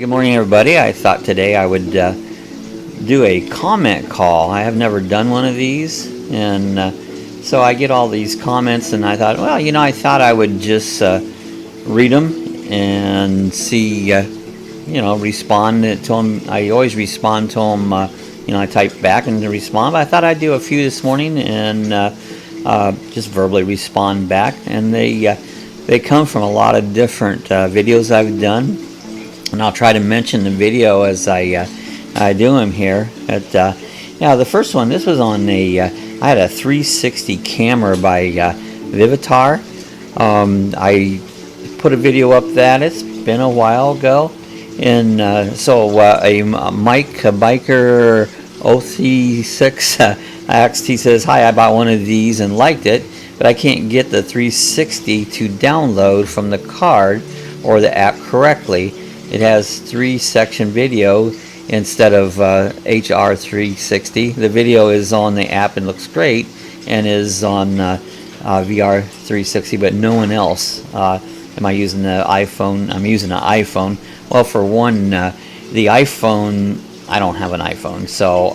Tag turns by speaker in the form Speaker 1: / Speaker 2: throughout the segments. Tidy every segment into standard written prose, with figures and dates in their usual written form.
Speaker 1: Good morning, everybody. I thought today I would do a comment call. I have never done one of these, and so I get all these comments, and I thought, well, I thought I would just read them and see, respond to them. I always respond to them. I type back and respond, but I thought I'd do a few this morning and just verbally respond back, and they come from a lot of different videos I've done, and I'll try to mention the video as I do them here. The first one, this was on I had a 360 camera by Vivitar. I put a video up that it's been a while ago, and so a Mike Biker OC6 asked. He says, "Hi, I bought one of these and liked it, but I can't get the 360 to download from the card or the app correctly. It has 3-section video instead of HR 360. The video is on the app and looks great and is on VR 360, but no one else. Am I using the iPhone? I'm using an iPhone. Well, for one, the iPhone, I don't have an iPhone, so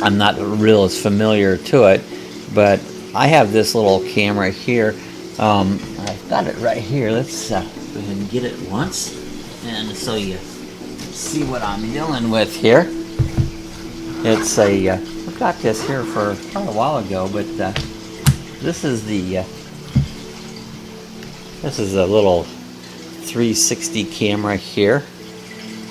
Speaker 1: I'm not real as familiar to it, but I have this little camera here. I've got it right here. Let's go ahead and get it once, and so you see what I'm dealing with here. It's I've got this here for quite a while ago, but this is a little 360 camera here,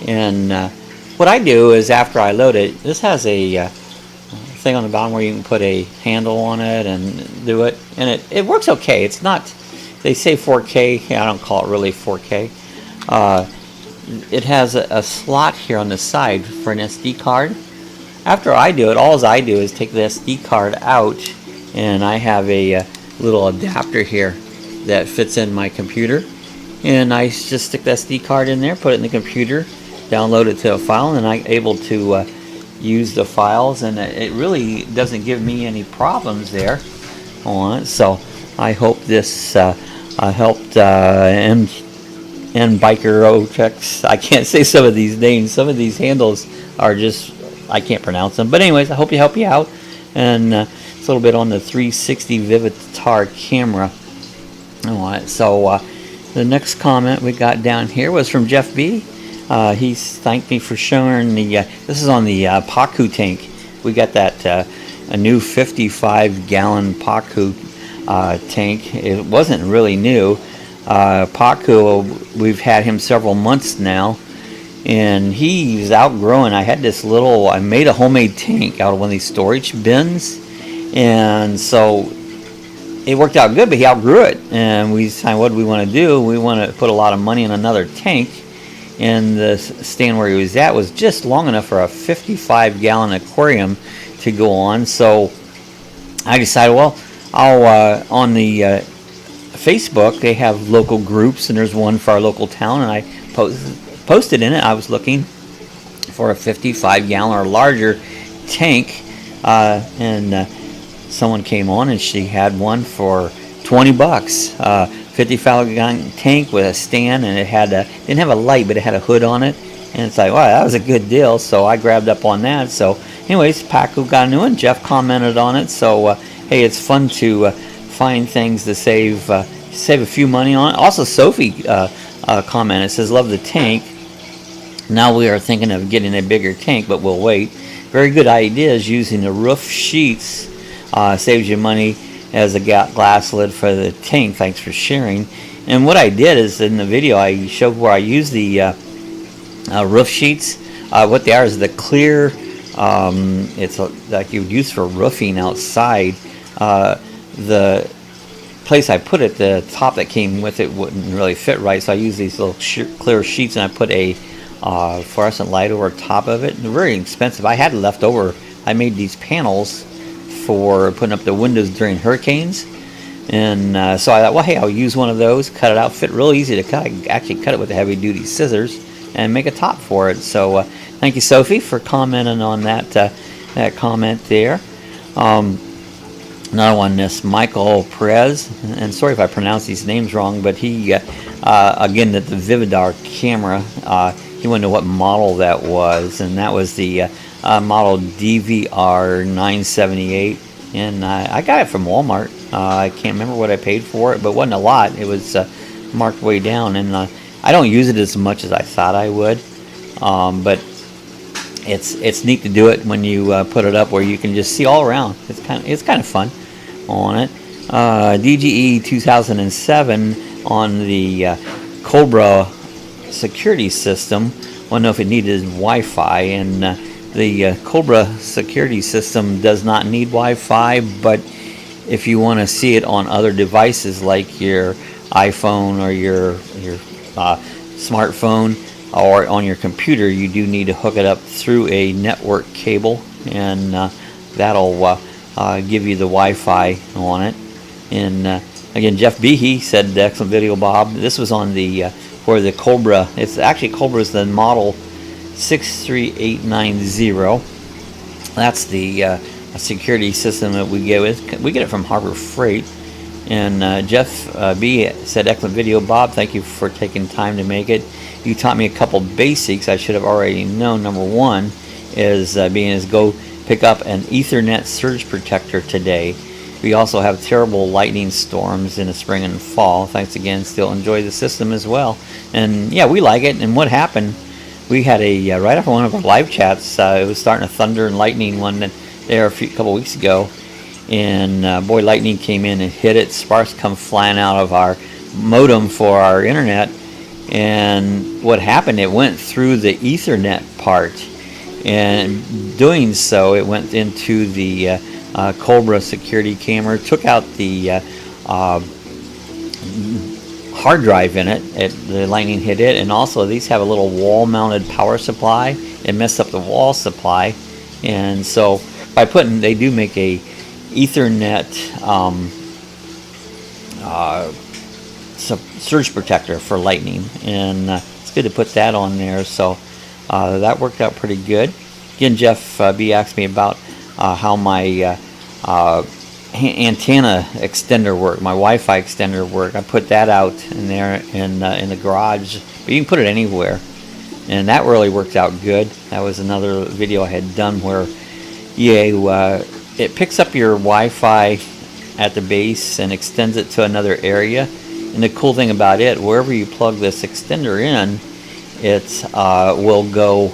Speaker 1: and what I do is after I load it, this has a thing on the bottom where you can put a handle on it and do it, and it works okay. It's not, they say 4K. I don't call it really 4K. It has a slot here on the side for an SD card. After I do it, all I do is take the SD card out, and I have a little adapter here that fits in my computer, and I just stick the SD card in there, put it in the computer, download it to a file, and I'm able to use the files, and it really doesn't give me any problems there on it. So I hope this helped and Biker OChex. I can't say some of these names. Some of these handles are just, I can't pronounce them. But anyways, I hope you help you out. And it's a little bit on the 360 Vivitar camera. Alright, so the next comment we got down here was from Jeff B. He thanked me for showing the, this is on the Pacu tank. We got that a new 55-gallon Pacu tank. It wasn't really new. Pacu, we've had him several months now, and he's outgrowing. I had this little, I made a homemade tank out of one of these storage bins, and so it worked out good, but he outgrew it, and we decided, what do we want to do? We want to put a lot of money in another tank, and the stand where he was at was just long enough for a 55-gallon aquarium to go on. So I decided, well, I'll on the Facebook, they have local groups, and there's one for our local town, and I posted in it. I was looking for a 55-gallon or larger tank, and someone came on, and she had one for $20. 55-gallon tank with a stand, and it had didn't have a light, but it had a hood on it, and it's like, wow, that was a good deal. So I grabbed up on that. So anyways, Paco got a new one. Jeff commented on it. So hey, it's fun to find things to save a few money on. Also, Sophie commented, says, love the tank. Now we are thinking of getting a bigger tank, but we'll wait. Very good ideas using the roof sheets. Saves you money as a glass lid for the tank. Thanks for sharing. And what I did is, in the video I showed where I use the roof sheets. What they are is the clear, it's like you would use for roofing outside. The place I put it, the top that came with it wouldn't really fit right, so I use these little clear sheets, and I put a fluorescent light over top of it. They're very expensive. I had left over. I made these panels for putting up the windows during hurricanes, and so I thought, well, hey, I'll use one of those, cut it out. Fit real easy to cut. I actually cut it with the heavy duty scissors and make a top for it. So thank you, Sophie, for commenting on that comment there. Another one, this Michael Perez, and sorry if I pronounce these names wrong, but he again, the Vividar camera, he wanted to know what model that was, and that was the model DVR 978, and I got it from Walmart. I can't remember what I paid for it, but it wasn't a lot. It was marked way down, and I don't use it as much as I thought I would, but it's neat to do it when you put it up where you can just see all around. It's kind of fun on it. DGE 2007 on the Cobra security system. I don't know if it needed Wi-Fi, and the Cobra security system does not need Wi-Fi, but if you want to see it on other devices like your iPhone or your smartphone or on your computer, you do need to hook it up through a network cable, and that'll give you the Wi-Fi on it. And again, Jeff Behe said, excellent video, Bob. This was on the where the Cobra, it's actually Cobra's the model 63890. That's the security system that we get with. We get it from Harbor Freight. And Jeff B said, excellent video, Bob. Thank you for taking time to make it. You taught me a couple basics I should have already known. Number one is go pick up an Ethernet surge protector today. We also have terrible lightning storms in the spring and fall. Thanks again. Still enjoy the system as well. And yeah, we like it. And what happened, we had a right after one of our live chats, it was starting to thunder and lightning one there a couple weeks ago, and boy, lightning came in and hit it. Sparks come flying out of our modem for our internet, and what happened, it went through the Ethernet part, and doing so it went into the Cobra security camera, took out the hard drive in it. The lightning hit it, and also these have a little wall-mounted power supply. It messed up the wall supply, and so by putting, they do make a Ethernet surge protector for lightning, and it's good to put that on there. So that worked out pretty good. Again, Jeff B asked me about how my antenna extender work, my Wi-Fi extender work. I put that out in there in the garage, but you can put it anywhere, and that really worked out good. That was another video I had done where it picks up your Wi-Fi at the base and extends it to another area. And the cool thing about it, wherever you plug this extender in, it will go.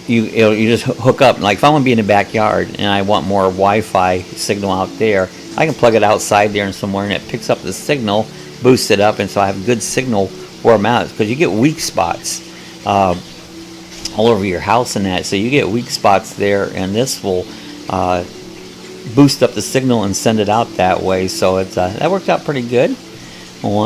Speaker 1: You just hook up. Like if I want to be in the backyard and I want more Wi-Fi signal out there, I can plug it outside there and somewhere, and it picks up the signal, boosts it up, and so I have good signal where I'm at. Because you get weak spots all over your house and that, so you get weak spots there, and this will boost up the signal and send it out that way. So it's that worked out pretty good.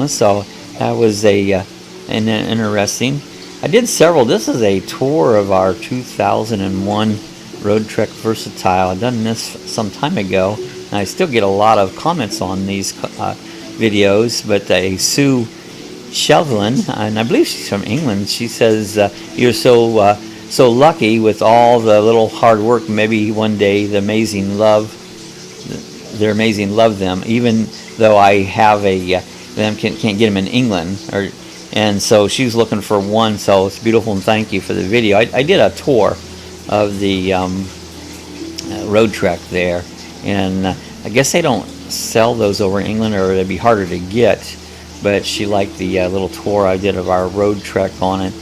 Speaker 1: So that was an interesting. I did several. This is a tour of our 2001 Road Trek Versatile. I've done this some time ago, and I still get a lot of comments on these videos. But Sue Shelvin, and I believe she's from England, she says, you're so lucky with all the little hard work. Maybe one day their amazing love them, even though I have can't get them in England, and so she's looking for one. So it's beautiful, and thank you for the video. I did a tour of the Road Trek there, and I guess they don't sell those over in England, or they'd be harder to get. But she liked the little tour I did of our Road Trek on it.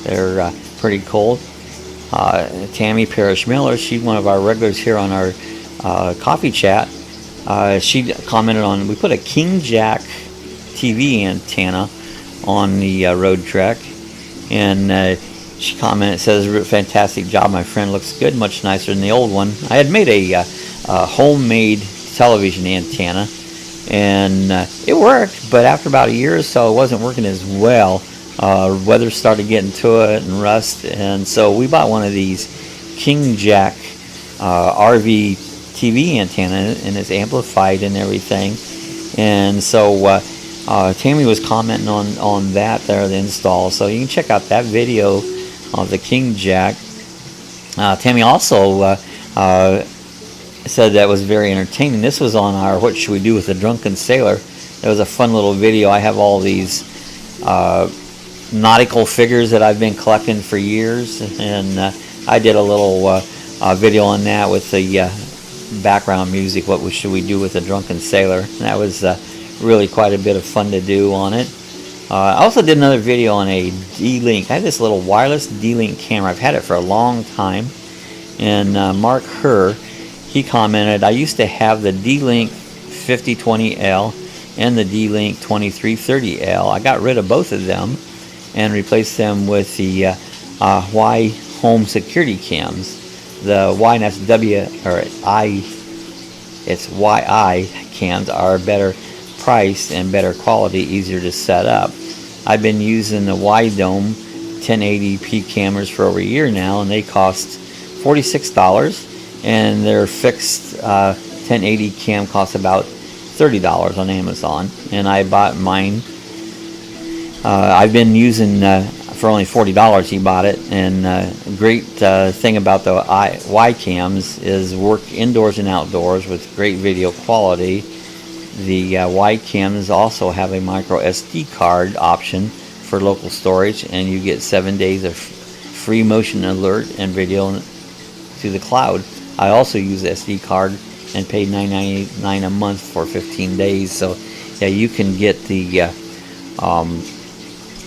Speaker 1: They're pretty cool. Tammy Parrish Miller, she's one of our regulars here on our coffee chat. She commented on, we put a King Jack TV antenna on the Road Trek, and she commented, says, fantastic job, my friend, looks good, much nicer than the old one. I had made a homemade television antenna, and it worked, but after about a year or so it wasn't working as well. Weather started getting to it and rust, and so we bought one of these King Jack RV TV antenna, and it's amplified and everything. And so Tammy was commenting on that there, the install, so you can check out that video of the King Jack. Tammy also said that was very entertaining. This was on our What Should We Do with the Drunken Sailor. It was a fun little video. I have all these nautical figures that I've been collecting for years, and I did a little video on that with the background music. What should we do with a drunken sailor? And that was really quite a bit of fun to do on it. I also did another video on a D-Link. I have this little wireless D-Link camera. I've had it for a long time. And Mark Herr, he commented, I used to have the D-Link 5020L and the D-Link 2330L. I got rid of both of them and replaced them with the Y home security cams. The Y, and that's W, or I, it's YI cams are better priced and better quality, easier to set up. I've been using the Y-Dome 1080p cameras for over a year now, and they cost $46, and their fixed 1080 cam costs about $30 on Amazon, and I bought mine. I've been using for only $40. He bought it, and great thing about the Y cams is work indoors and outdoors with great video quality. The Y cams also have a micro SD card option for local storage, and you get 7 days of free motion alert and video to the cloud. I also use the SD card and paid $9.99 a month for 15 days. So yeah, you can get the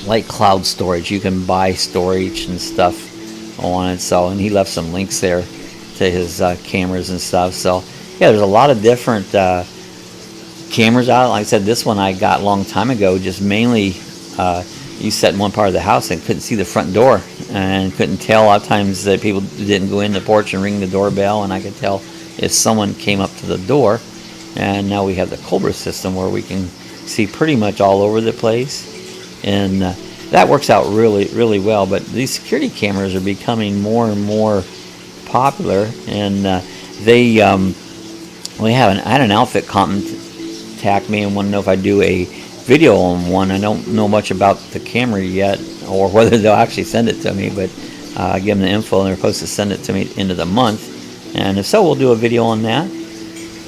Speaker 1: like cloud storage. You can buy storage and stuff on it. So, and he left some links there to his cameras and stuff. So yeah, there's a lot of different cameras out. Like I said, this one I got a long time ago, just mainly you sat in one part of the house and couldn't see the front door and couldn't tell. A lot of times that people didn't go in the porch and ring the doorbell, and I could tell if someone came up to the door. And now we have the Cobra system where we can see pretty much all over the place, and that works out really well. But these security cameras are becoming more and more popular, and I had an outfit contact me and want to know if I do a video on one. I don't know much about the camera yet, or whether they'll actually send it to me, but I give them the info and they're supposed to send it to me into the month, and if so, we'll do a video on that.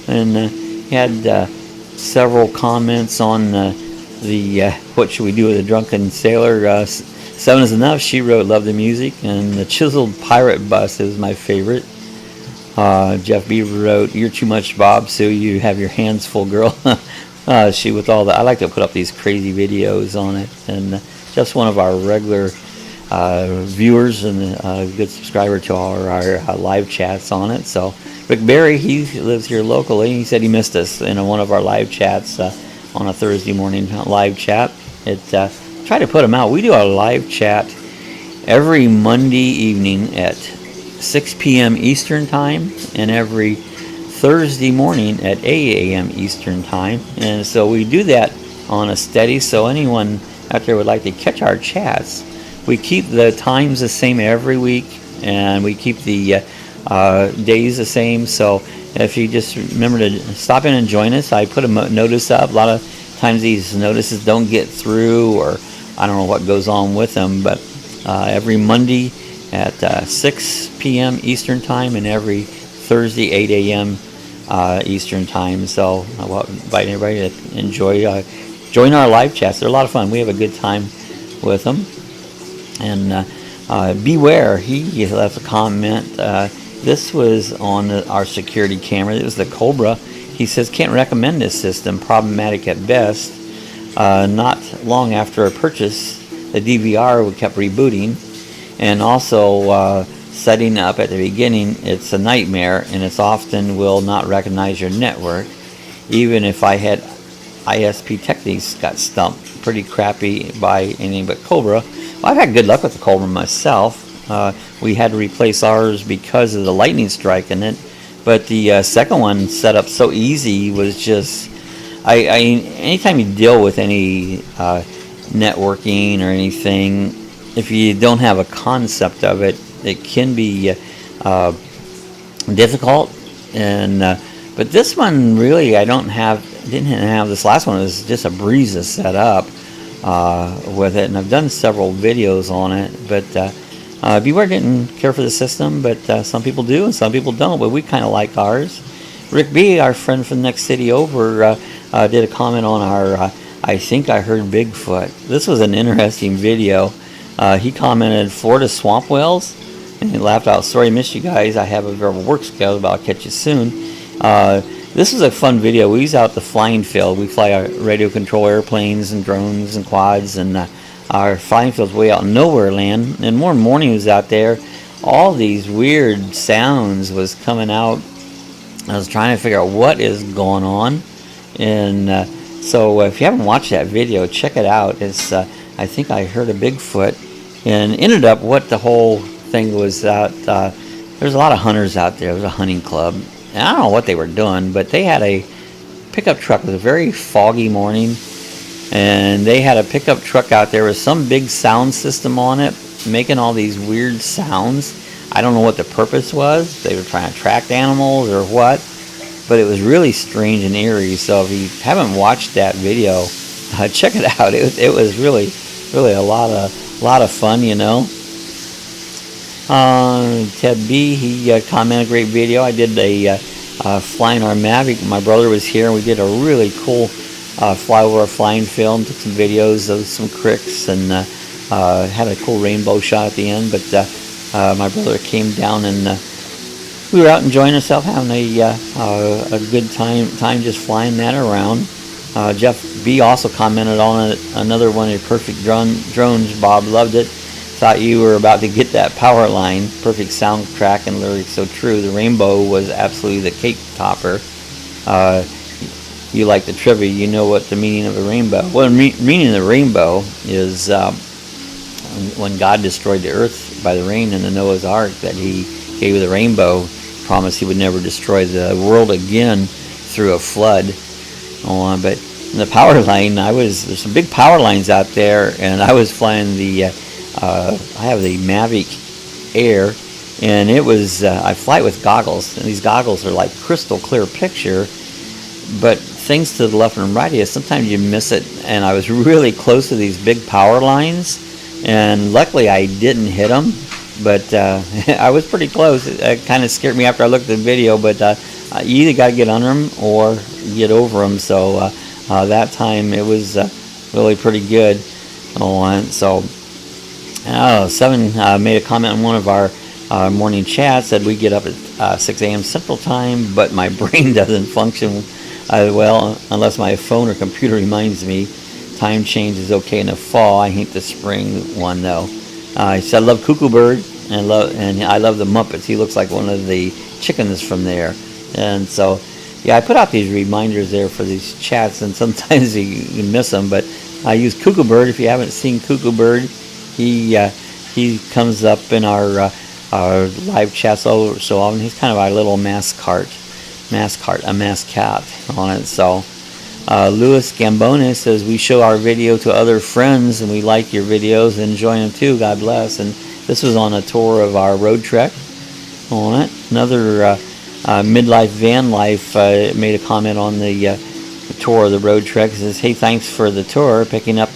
Speaker 1: And had several comments on the what should we do with a drunken sailor. 7 is enough. She wrote, love the music, and the chiseled pirate bus is my favorite. Jeff B wrote, you're too much, Bob, so you have your hands full, girl. She with all the, I like to put up these crazy videos on it, and just one of our regular viewers and a good subscriber to our live chats on it. So Rick Berry, he lives here locally. He said he missed us in one of our live chats on a Thursday morning live chat. Try to put them out. We do a live chat every Monday evening at 6 p.m. Eastern Time, and every Thursday morning at 8 a.m. Eastern Time. And so we do that on a steady, so anyone out there would like to catch our chats, we keep the times the same every week, and we keep the days the same. So if you just remember to stop in and join us, I put a notice up. A lot of times these notices don't get through, or I don't know what goes on with them, but every Monday at 6 p.m. Eastern Time, and every Thursday 8 a.m. Eastern Time. So I will invite everybody to enjoy join our live chats. They're a lot of fun. We have a good time with them. And Beware, he left a comment. This was on our security camera. It was the Cobra. He says, can't recommend this system, problematic at best. Not long after a purchase, the DVR kept rebooting, and also setting up at the beginning, it's a nightmare, and it's often will not recognize your network. Even if I had ISP techniques, got stumped. Pretty crappy by anything but Cobra. Well, I've had good luck with the Cobra myself. We had to replace ours because of the lightning strike in it, but the second one set up so easy was just, anytime you deal with any networking or anything, if you don't have a concept of it, it can be difficult. And but this one really, I didn't have this last one. It was just a breeze to set up with it, and I've done several videos on it. But Beware didn't care for the system, but some people do and some people don't, but we kind of like ours. Rick B, our friend from the next city over, did a comment on our I think I heard Bigfoot. This was an interesting video. He commented Florida swamp whales, and he laughed out. Sorry I missed you guys. I have a verbal work schedule, but I'll catch you soon. This is a fun video. We use out the flying field. We fly our radio control airplanes and drones and quads, and our flying field's way out in nowhere land. And one morning was out there, all these weird sounds was coming out. I was trying to figure out what is going on, and so if you haven't watched that video, check it out. It's I think I heard a Bigfoot, and ended up what the whole thing was that there's a lot of hunters out there. It was a hunting club, and I don't know what they were doing, but they had a pickup truck. It was a very foggy morning, and they had a pickup truck out there with some big sound system on it, making all these weird sounds. I don't know what the purpose was. They were trying to attract animals or what, but it was really strange and eerie. So if you haven't watched that video, check it out. It was really a lot of fun, you know. Ted B, he commented, great video. I did a flying our Mavic. My brother was here, and we did a really cool fly over our flying field. Took some videos of some cricks, and had a cool rainbow shot at the end. But my brother came down, and we were out enjoying ourselves, having a good time just flying that around. Jeff B also commented on another one of your perfect drones. Bob loved it. Thought you were about to get that power line. Perfect soundtrack and lyrics, so true. The rainbow was absolutely the cake topper. You like the trivia, you know what the meaning of a rainbow. Well, the meaning of the rainbow is when God destroyed the earth by the rain in the Noah's Ark, that he gave the rainbow, promised he would never destroy the world again through a flood. But in the power line, there's some big power lines out there, and I was flying the I have the Mavic Air, and it was I fly it with goggles, and these goggles are like crystal clear picture, but things to the left and right is sometimes you miss it, and I was really close to these big power lines, and luckily I didn't hit them, but I was pretty close. It kind of scared me after I looked at the video, but you either got to get under them or get over them. So that time it was really pretty good. So Seven made a comment on one of our morning chats, said we get up at 6 a.m. Central Time, but my brain doesn't function well unless my phone or computer reminds me. Time change is okay in the fall. I hate the spring one though. He said I love Cuckoo Bird and I love the Muppets. He looks like one of the chickens from there. And so yeah, I put out these reminders there for these chats, and sometimes you miss them, but I use Cuckoo Bird. If you haven't seen Cuckoo Bird, he comes up in our live chats so often. He's kind of our little mascot on it. So Louis Gambona says we show our video to other friends, and we like your videos and enjoy them too. God bless. And this was on a tour of our road trek on it. Another Midlife Van Life made a comment on the tour of the road trek. He says, hey, thanks for the tour, picking up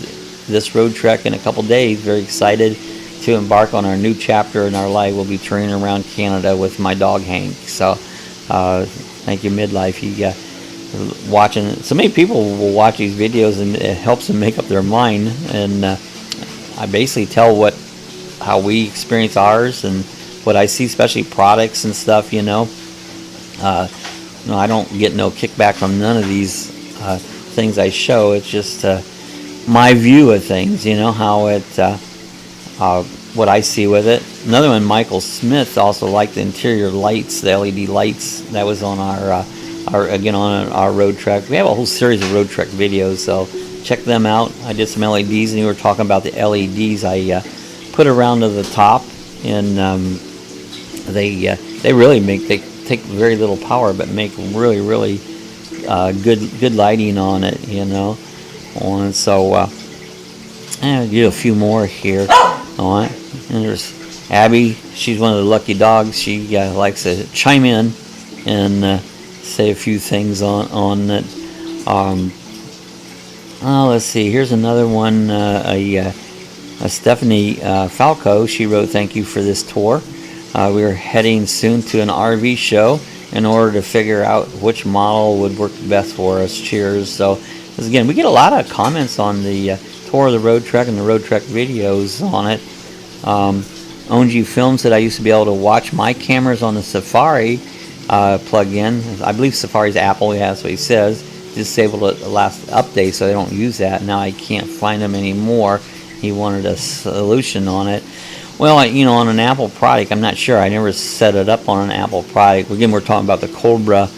Speaker 1: this road trek in a couple days. Very excited to embark on our new chapter in our life. We'll be touring around Canada with my dog Hank. So thank you, Midlife. Watching, so many people will watch these videos, and it helps them make up their mind. And I basically tell how we experience ours and what I see, especially products and stuff, you know. No, I don't get no kickback from none of these things I show. It's just my view of things, you know, how it what I see with it. Another one, Michael Smith, also liked the interior lights, the LED lights. That was on our road trek. We have a whole series of road trek videos, so check them out. I did some LEDs, and you were talking about the LEDs I put around to the top, and they really they take very little power, but make really good lighting on it, you know. And so I'll do a few more here. All right, and there's Abby. She's one of the lucky dogs. She likes to chime in and say a few things on it. Let's see. Here's another one. A Stephanie Falco. She wrote, "Thank you for this tour. We are heading soon to an RV show in order to figure out which model would work best for us. Cheers." So Because again, we get a lot of comments on the tour of the Road Trek and the Road Trek videos on it. ONG Film said I used to be able to watch my cameras on the Safari plug-in. I believe Safari's Apple, yeah, that's what he says. Disabled the last update, so they don't use that. Now I can't find them anymore. He wanted a solution on it. Well, you know, on an Apple product, I'm not sure. I never set it up on an Apple product. Again, we're talking about the Cobra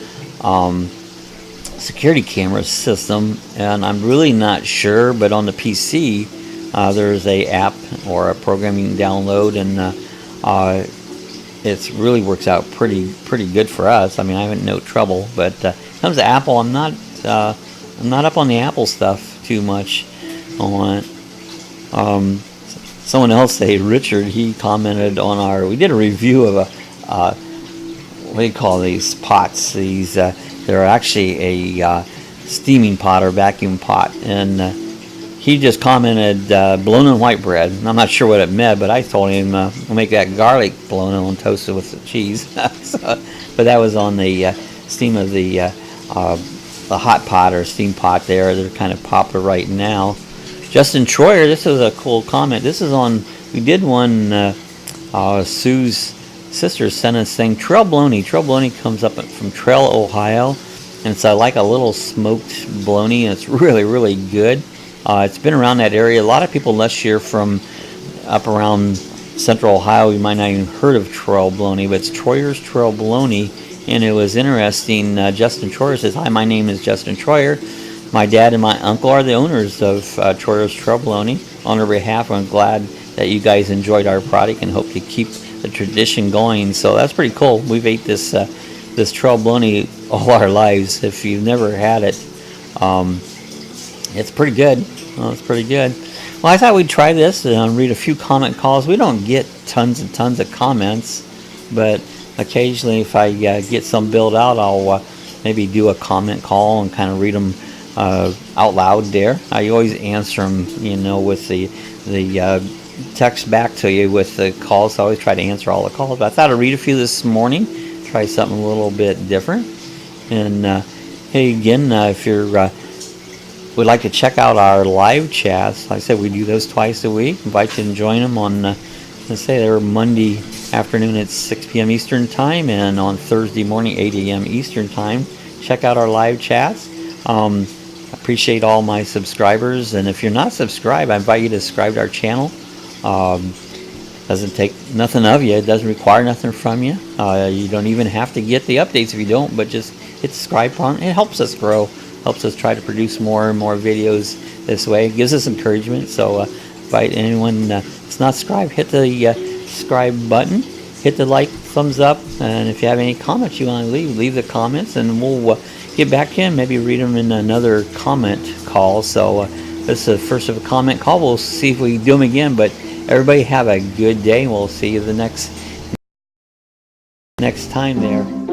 Speaker 1: security camera system, and I'm really not sure. But on the PC, there's a app or a program you can download, and it really works out pretty good for us. I mean, I haven't no trouble. But when it comes to Apple, I'm not up on the Apple stuff too much on it. Someone else, Richard, he commented on we did a review of what do you call these pots? They're actually a steaming pot or vacuum pot, and he just commented bologna and white bread. I'm not sure what it meant, but I told him we'll make that garlic bologna and toast it with the cheese. But that was on the steam of the hot pot or steam pot there. They're kind of popular right now. Justin Troyer, this is a cool comment. This is on, we did one, Sue's sister sent us saying Trail Bologna. Trail Bologna comes up from Trail, Ohio, and it's like a little smoked bologna, and it's really good. It's been around that area. A lot of people last year from up around central Ohio, you might not even heard of Trail Bologna, but it's Troyer's Trail Bologna, and it was interesting. Justin Troyer says, "Hi, my name is Justin Troyer. My dad and my uncle are the owners of Troyer's Trail Bologna. On their behalf, I'm glad that you guys enjoyed our product and hope to keep the tradition going." So that's pretty cool. We've ate this Trail Bologna all our lives. If you've never had it, it's pretty good. It's pretty good. Well, I thought we'd try this and read a few comment calls. We don't get tons and tons of comments, but occasionally if I get some built out, I'll maybe do a comment call and kind of read them out loud there. I always answer them, you know, with the text back to you with the calls. So I always try to answer all the calls. But I thought I'd read a few this morning, try something a little bit different. And hey, again, if you would like to check out our live chats, like I said, we do those twice a week. Invite you to join them on, let's say they're Monday afternoon at 6 p.m. Eastern Time, and on Thursday morning, 8 a.m. Eastern Time. Check out our live chats. Appreciate all my subscribers, and if you're not subscribed, I invite you to subscribe to our channel. Doesn't take nothing of you. It doesn't require nothing from you. You don't even have to get the updates if you don't, but just hit subscribe on. It helps us grow, helps us try to produce more and more videos this way. It gives us encouragement. So invite anyone that's not subscribed, hit the subscribe button, hit the like, thumbs up, and if you have any comments you want to leave the comments, and we'll get back to you and maybe read them in another comment call. So this is the first of a comment call. We'll see if we do them again, but everybody have a good day. We'll see you the next time there.